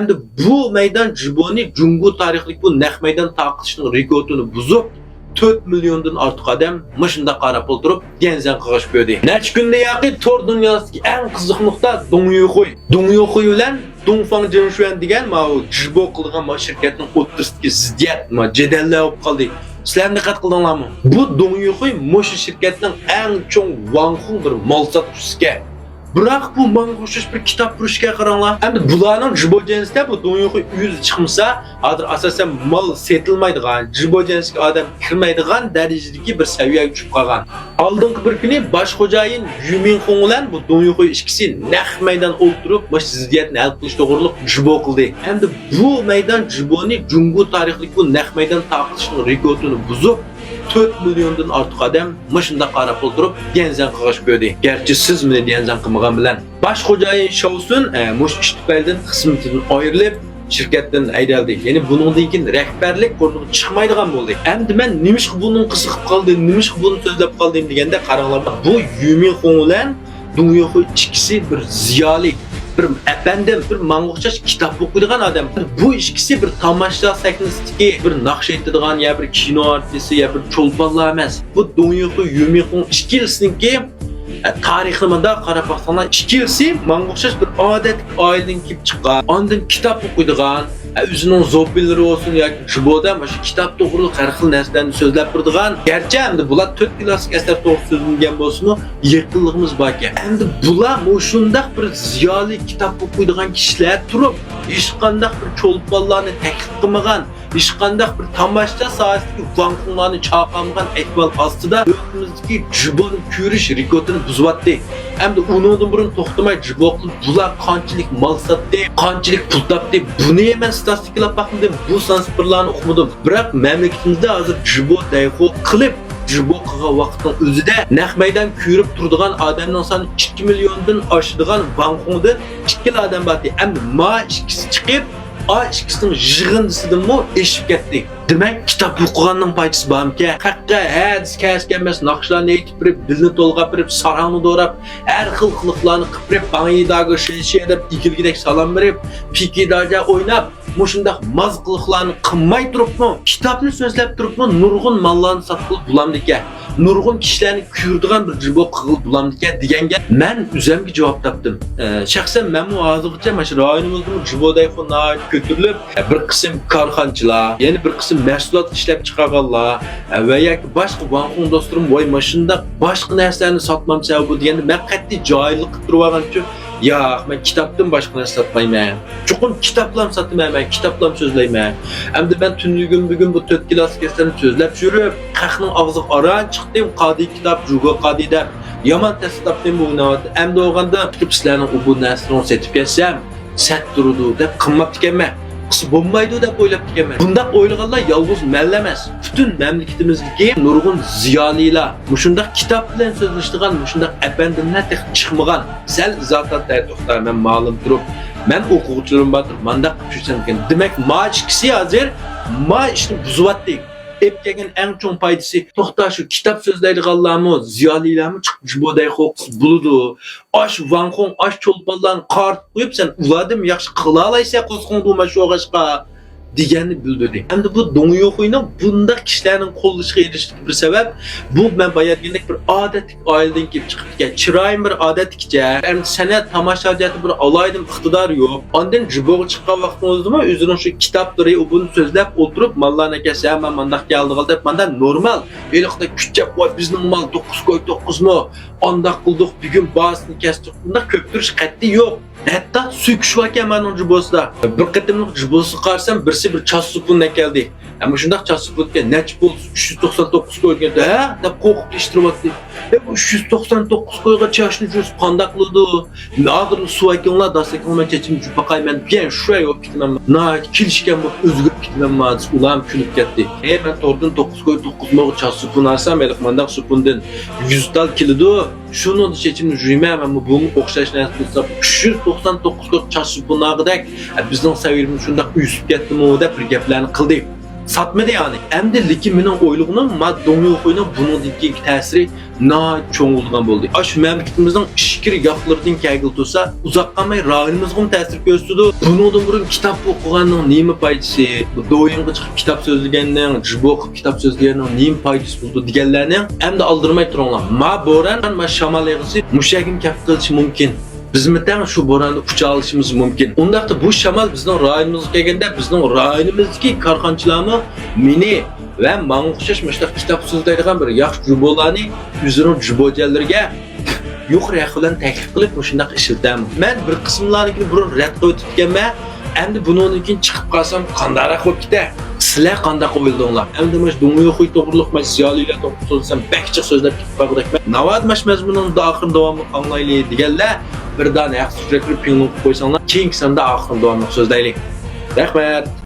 Endi bu meydan Jiboni Jungo tarixlik bu naq meydan taqishning rekordini buzib 4 milyondan ortiq odam mashunda qarab o'tirib Dianzan qilib qo'ydi. Necha kunda yaqi tor dunyosidagi eng qiziq nuqta Dongyuxuy. Dongyuxuy bilan Dongfang Jinshuan degan ma'u Jibo qilgan ma shirkatning o'ttirishdagi ziddiyat ma jadallar bo'lib qoldi. Sizlar diqqat qildinglarmi? Bu Dongyuxuy mo'shu shirkatning eng chong Wanxun bir mol sotuvchisiga. Biroq bu mang'ushish bir kitob turishga qaranglar. Endi bularning Jibojansda bu Dongyuxuy uyuzi chiqmasa, hozir asosan mol setilmaydigan, Jibojanskiga odam kirmaydigan darajadagi bir saviyaga tushib qolgan. Oldingi bir kuni bosh xo'jayin Yuminxon bilan bu Dongyuxuy ikkisi naq maydon o'ltirib, bosh ziddiyatni hal qilish to'g'riliq Jibo qildi. Endi bu maydon Jiboni Jungo tarixlik bu naq maydon taqishning rekordini buzib 4 milyondan ortiq odam mashunda qarab o'tirib Dianzan qilib qo'ydi. Garchi siz meni Dianzan qilmagan bilan bosh xo'jayin Shousun mush ishtibaldan xizmatidan ayrilib shirkatdan haydaldi. Ya'ni buningdan keyin rahbarlik o'rniga chiqmaydigan bo'ldi. Endi men nimishqa buning qiziqib qoldi, nimishqa buni so'zlab qoldim deganda qaranglar. Bu Yuminxon bilan Dongyuxuy ikkisi bir ziyoli, bir efendim, bir mang'uchash kitob o'qiydigan odam. Bu ikkisi bir tomosha sahnasidagi bir naqsh etadigan ya bir kino artisti ya bir cho'lponlar emas. Bu Dongyuxuy Yuminxon ikkilsiniki tarixni manda qarab baxsana ikkilsi mang'uchash bir odat oiladan kelib chiqqan, ondan kitob o'qiydigan, o'zining zobbillari olsun yoki Jiboda mana kitob to'g'riliq har xil narsalarni so'zlab turadigan. Garchi endi bular 4 klassik asar to'g'ri so'zlangan bo'lsa-mu, yaqinligimiz bor ekan. Endi bular shundaq bir ziyoli kitob o'qiydigan kishilar turib, hech qanday bir cho'lponlarni taklif qilmagan, hech qanday bir tomosha sohasidagi vanqonlarni chaqamagan ahvol ostida o'zimizdagi Jiboni ko'rish rekordini buzyapti. Endi undan burun to'xtamay Jibo qilib bular qanchalik mal sotdi, qanchalik pul topdi, buni men statistikalab baqdim, bu sansipirlarni o'qimadim. Biroq mamlakatimizda hozir Jibo dayxo qilib Jibo qilgan vaqtning o'zida naq maydon ko'rib turadigan odamning soni 2 milliondan oshadigan vanqondan 2 odam bor. Endi ma ikkisi chiqib ikkisining yig'indisidanmi eshib ketdi. Demak, kitob o'qiganning foydasi bormi? Haqqa hadis kasga emas, naqshlarni aytib berib, dilni to'lg'ab berib, sarangni do'rab, har xil qiliqlarni qilib berib, bangidaga shilshi deb ikilgidek salom berib, pikidaga o'ynab, mushundaq maz qiliqlarni qilmay turibmi? Kitobni so'zlab turibmi? Nurg'un mallarni sotib bulamdi ekan. Nurg'un kishilarni ko'rdigan bir Jibo qilib bulamdi ekan deganga men o'zimga javob topdim. Shaxsan men bu hozirgacha mana shu rayonimizda Jiboday xonat ko'tarilib, bir qism korxonchilar, ya'ni bir qism mahsulot ishlab chiqarganlar va yoki boshqa vanqon do'stlarim voy mashunda boshqa narsalarni sotmamsa bu deganda men qat'iy joylik qilib turib olgan uchun yo'q, men kitobdan boshqa narsa sotmayman. Chuqur kitoblarni sotmayman, kitoblarni so'zlayman. Endi men tunligim bugun bu 4 klassikalarni so'zlab yurib, qahning og'ziga aran chiqdim, qodi kitob, jugo qodi deb yomon tasdiqlabdim bu navbat. Endi o'g'anda sizlarning bu narsani setib kelsam, sat turdi deb qimmat ekanman. Bo'lmaydi deb o'ylab ekanman. Bundaq o'ylaganlar yolg'iz men emas, butun mamlakatimizdagi nurg'un ziyolilar, mushundaq kitob bilan so'zlashadigan, mushundaq afandimlar chiqmagan. Sal izohat to'xtar men ma'lum turib, men o'quvchilarim bor, mandaq tushsam ekan. Demak, ma'chkisi hozir ma ishni buzyapti. Ep kelgan eng chong foydasi to'xta shu kitob so'zlaydiganlarmi, ziyolilarmi chiqib Jiboday xo'qis buludu. Osh vanqon, osh cho'lponlarni qart qo'yib sen ulardim yaxshi qila olaysa qo'zg'ondu shu o'g'ashqa deganni bildirdi. Endi bu Dongyuxuyning bunda kishilarning qo'llashiga erishishlik bir sabab bu men bayargandek bir odatlik oiladan kelib chiqib ketgan. Chiroyli bir odatlikcha, endi san'at tomoshabiyati bir alaydim iqtidor yo'q. Ondan Jiboga chiqqan vaqtimizda o'zining shu kitoblari buni so'zlab o'tirib, mallarni kelsa, men mandaq keldi deb mendan normal. Eliqda kuchab voy bizning mal 9 qo'y 9 mi? Ondaq qildik, bugun basni kesdik. Bunda ko'p turish qat'iy yo'q. Hatta suyukish ekan mening Jibosida. Bir qatimliq Jibosi qarsam birsi bir chasupun keldi. Ama shundaq chasupga necha pul 399 qo'ygan ha deb qo'rqib ishtiryapti. Bu 399 qo'yga chashni juz qandaqlidi? Hozir suv ekanlar dastakonman chechim baqayman. Ben shu yo'q ketman. Na kelishgan bu o'zgarib ketman. Ulam kulib ketdi. Men to'rdan 9 qo'y 9 moq chasupun arsam, men mandaq supundan 100 dal kilidi. Shuni chechimni juymayman. Bu o'xshash narsa bo'lsa 399 qo'y chasupun ag'dak bizning savirimiz shundaq uyusib ketdimi deb bir gaplarni qildik. satmadı yani. Hem de lekin mening o'ylig'im ma do'ngi o'qiyning buningdagi ta'siri nihoyat cho'ng bo'lgan bo'ldi. Shu mamlakatimizning ishkir yoqlaridan kelgil tursa, uzoq qolmay rayonimizga ham ta'sir ko'rsatdi. Buningdan burun kitob o'qiganning nima foydasi, do'yinga chiqib kitob so'zlaganning, jibo o'qib kitob so'zlaganning nima foydasi bo'ldi deganlarni endi aldirmay turinglar. Ma bo'ran, ma shamol yig'isi mushagim kaf qilishi mumkin. Biz meten şu boranda uça alışımız mümkün. Ondaqda bu şamal bizning rayonimizga kelganda bizning rayonimizdagi korxonchilarni meni va menga o'xshash mashta kitob so'zlaydigan bir yaxshi jubolarni o'zining jubojalariga yuqori bilan taklif qilib shundaq ishiltam. Men bir qismlarini burun rad qilib o'tganman. Endi bundan keyin chiqib qolsam qandaroq bo'lib ketar. Sizlar qanday qo'yildinglar? Endi mana dunyo qo'y to'g'riliq mas ziyolilar to'g'ri so'zlasam bakchiq so'zlab ketib qoldik. Navad mash mazmunini oxir davomli anglayli deganlar bir dana yaxshi suratli pinglib qo'ysanglar, keyingi sonda oxir davomli so'zlaylik. Rahmat.